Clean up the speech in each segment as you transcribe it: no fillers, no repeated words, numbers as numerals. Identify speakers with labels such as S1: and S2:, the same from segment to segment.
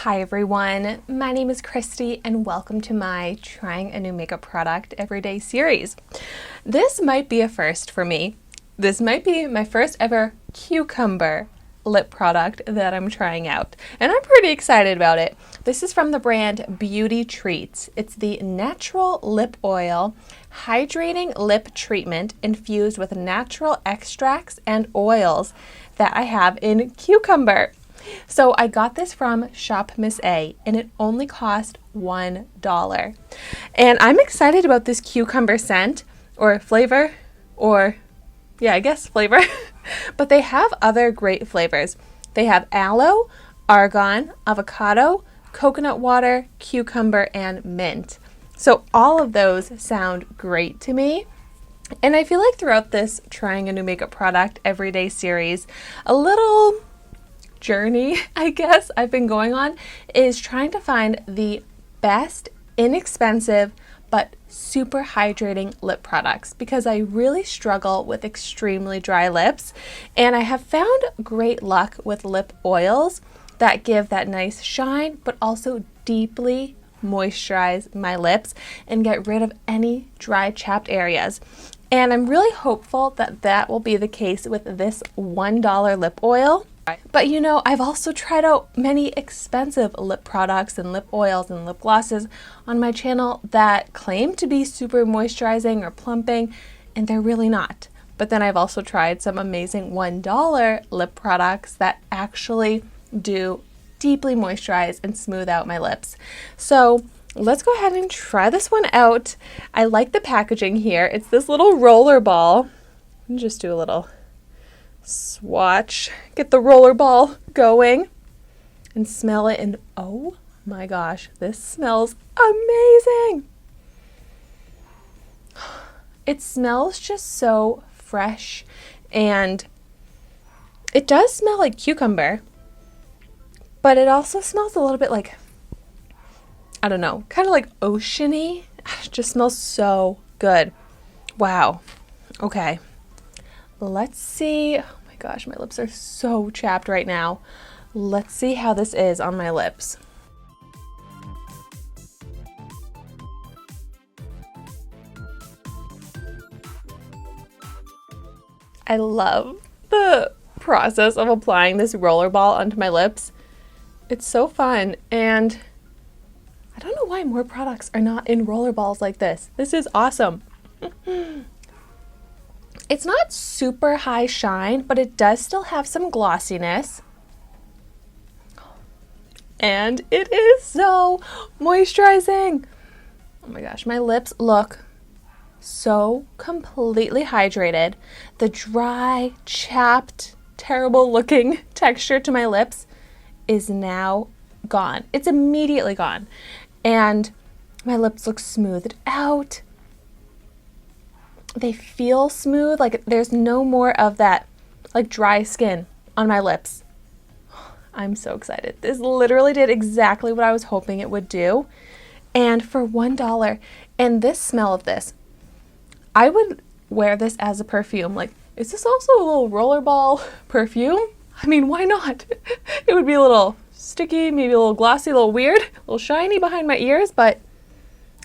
S1: Hi everyone, my name is Christy and welcome to my Trying a New Makeup Product Everyday series. This might be a first for me. This might be my first ever cucumber lip product that I'm trying out, and I'm pretty excited about it. This is from the brand Beauty Treats. It's the Natural Lip Oil Hydrating Lip Treatment infused with natural extracts and oils that I have in cucumber. So I got this from ShopMissA and it only cost $1. And I'm excited about this cucumber scent or flavor I guess flavor. But they have other great flavors. They have aloe, argan, avocado, coconut water, cucumber, and mint. So all of those sound great to me. And I feel like throughout this Trying a New Makeup Product Everyday series, a little journey, I guess, I've been going on is trying to find the best, inexpensive, but super hydrating lip products because I really struggle with extremely dry lips, and I have found great luck with lip oils that give that nice shine but also deeply moisturize my lips and get rid of any dry, chapped areas. And I'm really hopeful that that will be the case with this $1 lip oil. But you know, I've also tried out many expensive lip products and lip oils and lip glosses on my channel that claim to be super moisturizing or plumping, and they're really not. But then I've also tried some amazing $1 lip products that actually do deeply moisturize and smooth out my lips. So let's go ahead and try this one out. I like the packaging here. It's this little rollerball. Just do a little swatch, get the rollerball going and smell it, and oh my gosh, this smells amazing. It smells just so fresh, and it does smell like cucumber, but it also smells a little bit like, I don't know, kind of like oceany. It just smells so good. Wow. Okay. Let's see. Oh my gosh, my lips are so chapped right now. Let's see how this is on my lips. I love the process of applying this rollerball onto my lips. It's so fun, and I don't know why more products are not in rollerballs like this. This is awesome. It's not super high shine, but it does still have some glossiness. And it is so moisturizing. Oh my gosh, my lips look so completely hydrated. The dry, chapped, terrible looking texture to my lips is now gone. It's immediately gone. And my lips look smoothed out. They feel smooth, like there's no more of that like dry skin on my lips. I'm so excited. This literally did exactly what I was hoping it would do. And for $1, and this smell of this, I would wear this as a perfume. Like, is this also a little rollerball perfume? I mean, why not? It would be a little sticky, maybe a little glossy, a little weird, a little shiny behind my ears, but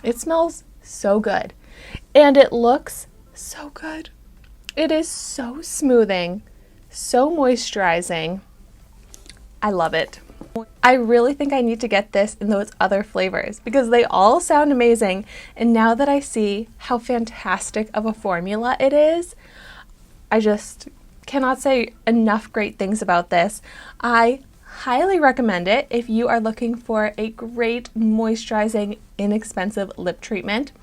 S1: it smells so good. And it looks so good. It is so smoothing, so moisturizing. I love it. I really think I need to get this in those other flavors because they all sound amazing. And now that I see how fantastic of a formula it is, I just cannot say enough great things about this. I highly recommend it if you are looking for a great moisturizing, inexpensive lip treatment.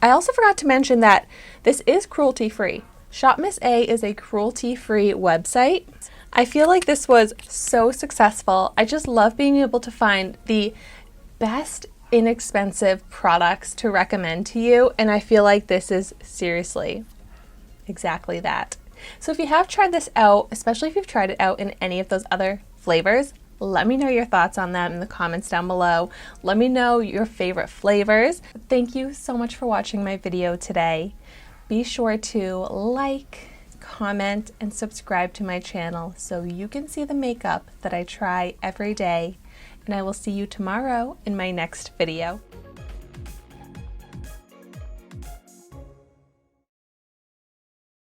S1: I also forgot to mention that this is cruelty-free. ShopMissA is a cruelty-free website. I feel like this was so successful. I just love being able to find the best inexpensive products to recommend to you, and I feel like this is seriously exactly that. So if you have tried this out, especially if you've tried it out in any of those other flavors, let me know your thoughts on that in the comments down below. Let me know your favorite flavors. Thank you so much for watching my video today. Be sure to like, comment, and subscribe to my channel so you can see the makeup that I try every day and I will see you tomorrow in my next video.